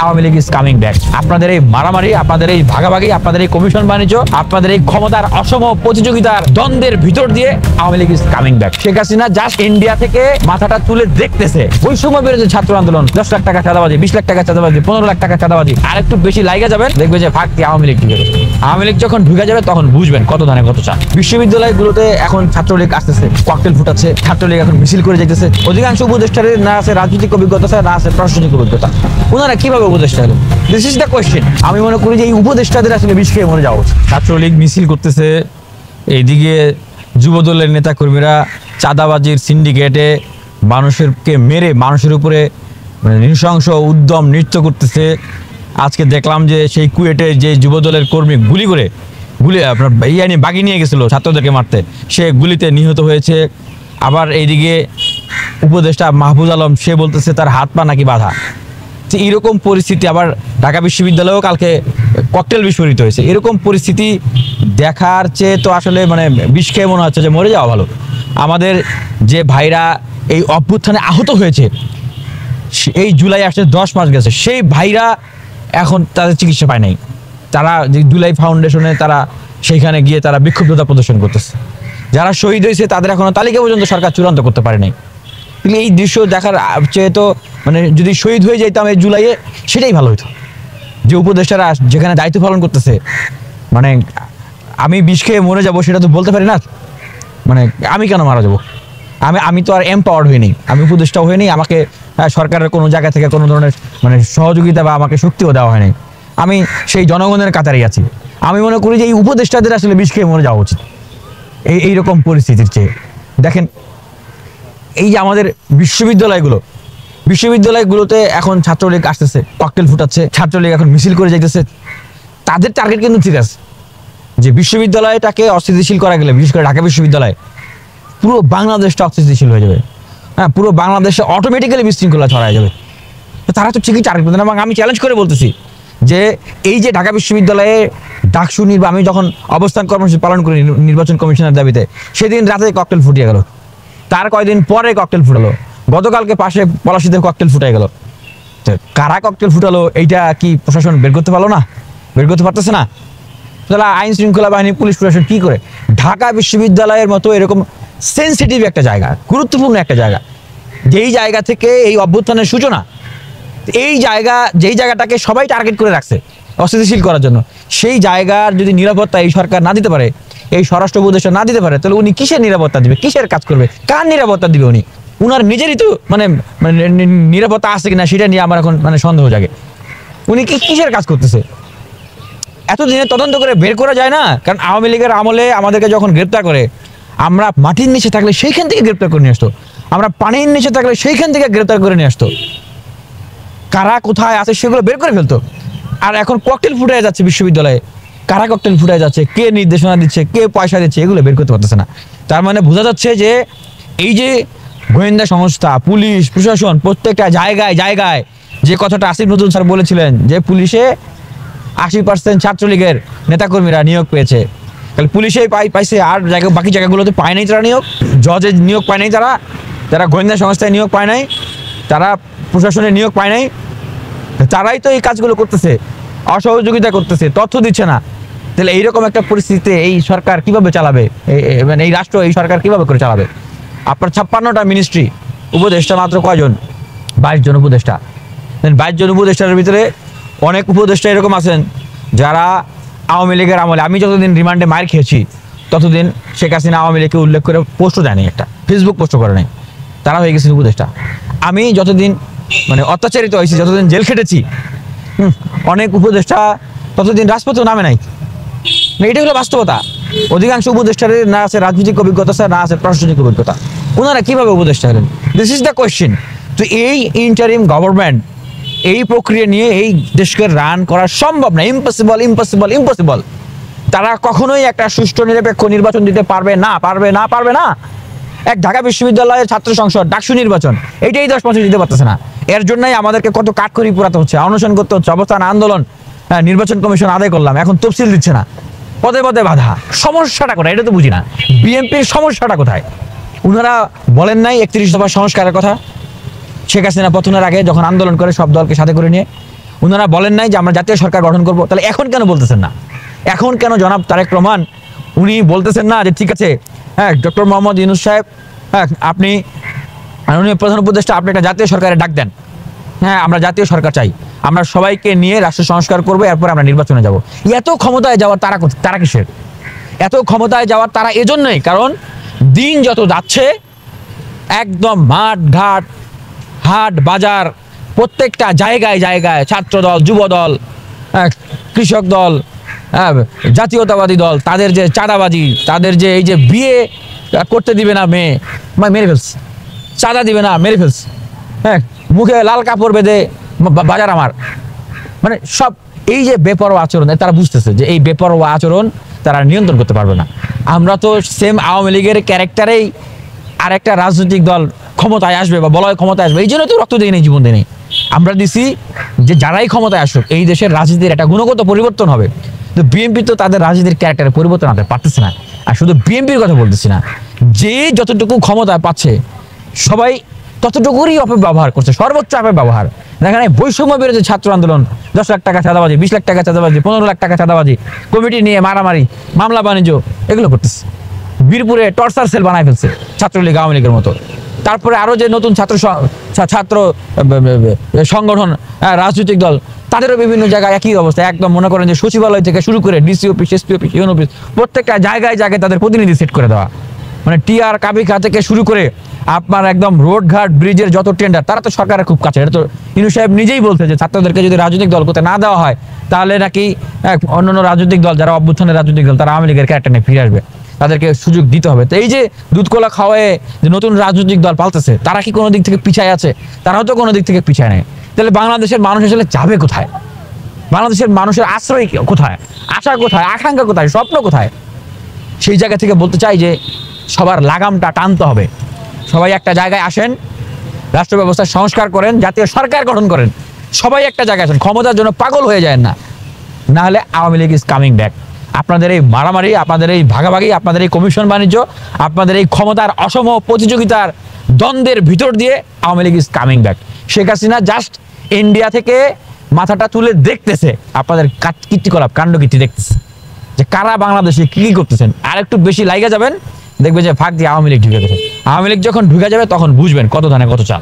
Awami League is coming back. আপনাদের এই মারামারি, আপনাদের এই ভাগাভাগি, আপনাদের এই কমিশন বাণিজ্য, আপনাদের এই ক্ষমতার অসম প্রতিযোগিতার দ্বন্দ্বের ভিতর দিয়ে Awami League is coming back. Sheikh Hasina just India থেকে মাথাটা তুলে দেখতেছে বৈষম্য বিরোধী ছাত্র আন্দোলন, 10 লাখ টাকা চাঁদাবাজি, 20 লাখ টাকা চাঁদাবাজি, 15 লাখ টাকা চাঁদাবাজি, আর একটু বেশি লাইগা যাবেন, দেখবে যে ফাঁকতি আওয়ামী লীগ ঢুকে গেছে। আওয়ামী লীগ যখন ঢুকে যাবে তখন বুঝবেন কত ধানে কত চা। বিশ্ববিদ্যালয়গুলোতে এখন ছাত্রলীগ আসতেছে, ককটেল ফুটাচ্ছে, ছাত্রলীগ এখন মিছিল করে যাইতেছে। অধিকাংশ উপদেষ্টাদের না আছে রাজনৈতিক অভিজ্ঞতা, না আছে প্রশাসনিক অভিজ্ঞতা। ওনারা কিভাবে উপদেষ্টা হলেন? This is the question. আমি মনে করি যে এই উপদেষ্টাদের আসলে বিষ খেয়ে মরে যাওয়া উচিত। ছাত্রলীগ মিছিল করতেছে, এইদিকে যুবদলের নেতাকর্মীরা চাঁদাবাজির সিন্ডিকেটে মানুষকে মেরে মানুষের উপরে নৃশংস উদ্যম নৃত্য করতেছে। আজকে দেখলাম যে সেই কুয়েটে যে যুবদলের কর্মী গুলি আপনার বাগি নিয়ে গেছিল ছাত্রদেরকে মারতে, সে গুলিতে নিহত হয়েছে। আবার এইদিকে উপদেষ্টা মাহফুজ আলম, সে বলতেছে তার হাত পা নাকি বাঁধা। এরকম পরিস্থিতি আবার ঢাকা বিশ্ববিদ্যালয়েও কালকে ককটেল বিস্ফোরিত হয়েছে। এরকম পরিস্থিতি দেখার চেয়ে তো আসলে বিষ খেয়ে মনে হচ্ছে যে মরে যাওয়া ভালো। আমাদের যে ভাইরা এই অভ্যুত্থানে আহত হয়েছে, এই জুলাই আসতে 10 মাস গেছে, সেই ভাইরা এখন তাদের চিকিৎসা পায় নাই। তারা যে জুলাই ফাউন্ডেশনে তারা সেইখানে গিয়ে তারা বিক্ষুব্ধতা প্রদর্শন করতেছে। যারা শহীদ হয়েছে তাদের এখনো তালিকা পর্যন্ত সরকার চূড়ান্ত করতে পারে নাই। এই দৃশ্য দেখার চেয়ে তো যদি শহীদ হয়ে যাইতাম এই জুলাইয়ে, সেটাই ভালো হতো। যে উপদেষ্টারা যেখানে দায়িত্ব পালন করতেছে, আমি বিষ খেয়ে মরে যাবো সেটা তো বলতে পারি না। আমি কেন মারা যাবো? আমি তো আর এমপাওয়ার্ড হইনি, আমি উপদেষ্টাও হইনি, আমাকে সরকারের কোনো জায়গা থেকে কোনো ধরনের সহযোগিতা বা আমাকে শক্তিও দেওয়া হয়নি। আমি সেই জনগণের কাতারেই আছি। আমি মনে করি যে এই উপদেষ্টাদের আসলে বিষ খেয়ে মরে যাওয়া উচিত এইরকম পরিস্থিতির চেয়ে। দেখেন, এই যে আমাদের বিশ্ববিদ্যালয়গুলোতে এখন ছাত্রলীগ আসতেছে, ককটেল ফুটাচ্ছে, ছাত্রলীগ এখন মিছিল করে যাইতেছে। তাদের টার্গেট কিন্তু ঠিক আছে যে বিশ্ববিদ্যালয়টাকে অস্থিতিশীল করা গেলে, বিশেষ করে ঢাকা বিশ্ববিদ্যালয়, পুরো বাংলাদেশটা অস্থিতিশীল হয়ে যাবে। হ্যাঁ, পুরো বাংলাদেশে অটোমেটিক্যালি বিশৃঙ্খলা ছড়ায় যাবে। তারা তো ঠিকই টার্গেট করতেন। এবং আমি চ্যালেঞ্জ করে বলতেছি যে এই যে ঢাকা বিশ্ববিদ্যালয়ে ডাকসু আমি যখন অবস্থান কর্মসূচি পালন করি নির্বাচন কমিশনের দাবিতে, সেদিন রাতে ককটেল ফুটিয়ে গেল, তার কয়েকদিন পরে ককটেল ফুটালো, গতকালকে পাশে পলাশীতে ককটেল ফুটাই গেল। কারা ককটেল ফুটালো এইটা কি প্রশাসন বের করতে পারলো না? বের করতে পারতেছে না? তাহলে আইন শৃঙ্খলা বাহিনী, পুলিশ প্রশাসন কি করে? ঢাকা বিশ্ববিদ্যালয়ের মতো এরকম সেন্সিটিভ একটা জায়গা, গুরুত্বপূর্ণ একটা জায়গা, যেই জায়গা থেকে এই অভ্যুত্থানের সূচনা, যেই জায়গাটাকে সবাই টার্গেট করে রাখছে অস্থিতিশীল করার জন্য, সেই জায়গার যদি নিরাপত্তা এই সরকার না দিতে পারে, এই স্বরাষ্ট্র উপদেষ্টা না দিতে পারে, তাহলে উনি কিসের নিরাপত্তা দিবে? কিসের কাজ করবে? কার নিরাপত্তা দিবে উনি? উনার নিজেরই তো নিরাপত্তা আছে কিনা সেটা নিয়ে আমার এখন সন্দেহ জাগে। উনি কিসের কাজ করতেছে? এতদিনে তদন্ত করে বের করা যায় না? কারণ আওয়ামী লীগের আমলে আমাদেরকে যখন গ্রেপ্তার করে, আমরা মাটির নিচে থাকলে সেইখান থেকে গ্রেপ্তার করে নিয়ে আসতো, আমরা পানির নিচে থাকলে সেইখান থেকে গ্রেপ্তার করে নিয়ে আসতো, কারা কোথায় আছে সেগুলো বের করে ফেলতো। আর এখন ককটেল ফুটায় যাচ্ছে বিশ্ববিদ্যালয়ে, কারা ককটেল ফুটায় যাচ্ছে, কে নির্দেশনা দিচ্ছে, কে পয়সা দিচ্ছে, এগুলো বের করতে পারতেছে না। তার বোঝা যাচ্ছে যে এই যে গোয়েন্দা সংস্থা, পুলিশ প্রশাসন, প্রত্যেকটা জায়গায় যে কথাটা আসিফ নজরুল স্যার বলেছিলেন যে পুলিশে 80% ছাত্রলীগের নেতাকর্মীরা নিয়োগ পেয়েছে, তাহলে পুলিশেই পাইছে, আর বাকি জায়গাগুলোতে পায় নাই তারা নিয়োগ। জজে নিয়োগ পায় নাই, তারা গোয়েন্দা সংস্থায় নিয়োগ পায় নাই, তারা প্রশাসনে নিয়োগ পায় নাই। তারাই তো এই কাজগুলো করতেছে, অসহযোগিতা করতেছে, তথ্য দিচ্ছে না। তাহলে এইরকম একটা পরিস্থিতিতে এই সরকার কিভাবে চালাবে? এই রাষ্ট্র, এই সরকার কিভাবে করে চালাবে? আপনার 56টা মিনিস্ট্রি, উপদেষ্টা মাত্র কয়জন? 22 জন উপদেষ্টা। 22 জন উপদেষ্টার ভিতরে অনেক উপদেষ্টা এরকম আছেন যারা আওয়ামী লীগের আমলে, আমি যতদিন রিমান্ডে মার খেয়েছি ততদিন শেখ হাসিনা আওয়ামী লীগকে উল্লেখ করে পোস্টও দেয়নি, একটা ফেসবুক পোস্টও করে নাই, তারা হয়ে গেছেন উপদেষ্টা। আমি যতদিন অত্যাচারিত হয়েছি, যতদিন জেল খেটেছি, অনেক উপদেষ্টা ততদিন রাজপথেও নামে নাই। এটা হলো বাস্তবতা। অধিকাংশ উপদেষ্টাদের না আছে রাজনৈতিক অভিজ্ঞতা, না আছে প্রশাসনিক অভিজ্ঞতা। ওনারা কিভাবে উপদেষ্টা হলেন? This is the question. তো এই ইন্টারিম গভর্নমেন্ট, এই প্রক্রিয়া নিয়ে এই দেশকে রান করা সম্ভব না, ইম্পসিবল। তারা কখনোই একটা সুষ্ঠু নিরপেক্ষ নির্বাচন দিতে পারবে না। এক ঢাকা বিশ্ববিদ্যালয়ের ছাত্র সংসদ, ডাকসু নির্বাচন, এইটাই 10 বছর দিতে পারতেছে না। এর জন্যই আমাদেরকে কত কাঠখড়ি পোড়াতে হচ্ছে, অনশন করতে হচ্ছে, অবস্থান আন্দোলন, নির্বাচন কমিশন আদায় করলাম, এখন তফসিল দিচ্ছে না, পদে বাধা। সমস্যাটা কোথায়? এটা তো বুঝি না। বিএনপির সমস্যাটা কোথায়? ওনারা বলেন নাই 31 দফা সংস্কারের কথা? শেখ হাসিনা পতনের আগে যখন আন্দোলন করে সব দলকে সাথে করে নিয়ে, ওনারা বলেন নাই যে আমরা জাতীয় সরকার গঠন করব? তাহলে এখন কেন বলতেছেন না? এখন কেন জনাব তারেক রহমান উনি বলতেছেন না যে ঠিক আছে, হ্যাঁ ডক্টর মোহাম্মদ ইউনূস সাহেব, হ্যাঁ আপনি মাননীয় প্রধান উপদেষ্টা, আপনি একটা জাতীয় সরকারে ডাক দেন, হ্যাঁ আমরা জাতীয় সরকার চাই, আমরা সবাইকে নিয়ে রাষ্ট্র সংস্কার করবো, এরপর আমরা নির্বাচনে যাব। এত ক্ষমতায় যাওয়ার তারা কিসের? এত ক্ষমতায় যাওয়ার তারা এজন্যই, কারণ দিন যত যাচ্ছে একদম মাঠ ঘাট হাট বাজার প্রত্যেকটা জায়গায় জায়গায় ছাত্র দল, যুব দল, কৃষক দল, জাতীয়তাবাদী দল, তাদের যে চাঁদাবাজি, তাদের যে এই যে বিয়ে করতে দিবে না মেয়ে মেরে ফেলছে, চাঁদা দিবে না মেরে ফেলছে, হ্যাঁ মুখে লাল কাপড় বেঁধে বাজার আমার, মানে সব এই যে বেপরোয়া আচরণ, তারা বুঝতেছে যে এই বেপরোয়া আচরণ তারা নিয়ন্ত্রণ করতে পারবে না। আমরা তো সেম আওয়ামী লীগের ক্যারেক্টারেই আরেকটা রাজনৈতিক দল ক্ষমতায় আসবে বা বলয় ক্ষমতায় আসবে, এই জন্য তো রক্ত দিই নেই, জীবন দিই নেই। আমরা দিছি যে যারাই ক্ষমতায় আসুক এই দেশের রাজনীতির একটা গুণগত পরিবর্তন হবে। তো বিএনপি তো তাদের রাজনীতির ক্যারেক্টারে পরিবর্তন আনতে পারতেছে না। আর শুধু বিএনপির কথা বলতেছি না, যে যতটুকু ক্ষমতা পাচ্ছে সবাই ততটুকুরই অপব্যবহার করছে, সর্বোচ্চ অপব্যবহার। দেখেন বৈষম্য বিরোধী ছাত্র আন্দোলন, 10 লাখ টাকা চাঁদাবাজি, 20 লাখ টাকা চাঁদাবাজি, 15 লাখ টাকা চাঁদাবাজি, কমিটি নিয়ে মারামারি, মামলা বাণিজ্য, এগুলো করতেছে। বীরপুরে টর্চার সেল বানায় ফেলছে ছাত্রলীগ আওয়ামী লীগের মতো। তারপরে আরো যে নতুন ছাত্র সংগঠন, রাজনৈতিক দল, তাদেরও বিভিন্ন জায়গায় একই অবস্থা। একদম মনে করেন যে সচিবালয় থেকে শুরু করে DC office, SP office, UN office, প্রত্যেকটা জায়গায় জায়গায় তাদের প্রতিনিধি সেট করে দেওয়া। মানে টিআর কাবিখা থেকে শুরু করে আপনার একদম রোড ঘাট ব্রিজের যত টেন্ডার, তারা তো সরকারের খুব কাছে। এটা তো ইউনূস সাহেব নিজেই বলছে যে ছাত্রদেরকে যদি রাজনৈতিক দল করতে না দেওয়া হয় তাহলে নাকি অন্যান্য রাজনৈতিক দল, যারা অভ্যুত্থানের রাজনৈতিক দল, তারা আওয়ামী লীগের ক্যারেক্টার নিয়ে ফিরে আসবে, তাদেরকে সুযোগ দিতে হবে। তো এই যে দুধকলা খাওয়ায় যে নতুন রাজনৈতিক দল পালতেছে, তারা কি কোনো দিক থেকে পিছায় আছে? তারাও তো কোনো দিক থেকে পিছায় নেই। তাহলে বাংলাদেশের মানুষ আসলে যাবে কোথায়? বাংলাদেশের মানুষের আশ্রয় কোথায়? আশা কোথায়? আকাঙ্ক্ষা কোথায়? স্বপ্ন কোথায়? সেই জায়গা থেকে বলতে চাই যে সবার লাগামটা টানতে হবে। সবাই একটা জায়গায় আসেন, রাষ্ট্র ব্যবস্থার সংস্কার করেন, জাতীয় সরকার গঠন করেন, সবাই একটা জায়গায় আসেন, ক্ষমতার জন্য পাগল হয়ে যায় না, না হলে Awami League is coming back. আপনাদের এই মারামারি, আপনাদের এই ভাগাভাগি, আপনাদের এই কমিশন বাণিজ্য, আপনাদের এই ক্ষমতার অসম প্রতিযোগিতার দ্বন্দ্বের ভিতর দিয়ে Awami League is coming back. Sheikh Hasina just India থেকে মাথাটা তুলে দেখতেছে আপনাদের কীর্তিকলাপ, কাণ্ডকীর্তি দেখতেছে যে কারা বাংলাদেশে কি কি করতেছেন। আর একটু বেশি লাইগা যাবেন, দেখবে যে ফাঁক দিয়ে আওয়ামী লীগ ঢুকে গেছে। আওয়ামী লীগ যখন ঢুকে যাবে তখন বুঝবেন কত ধানে কত চাল।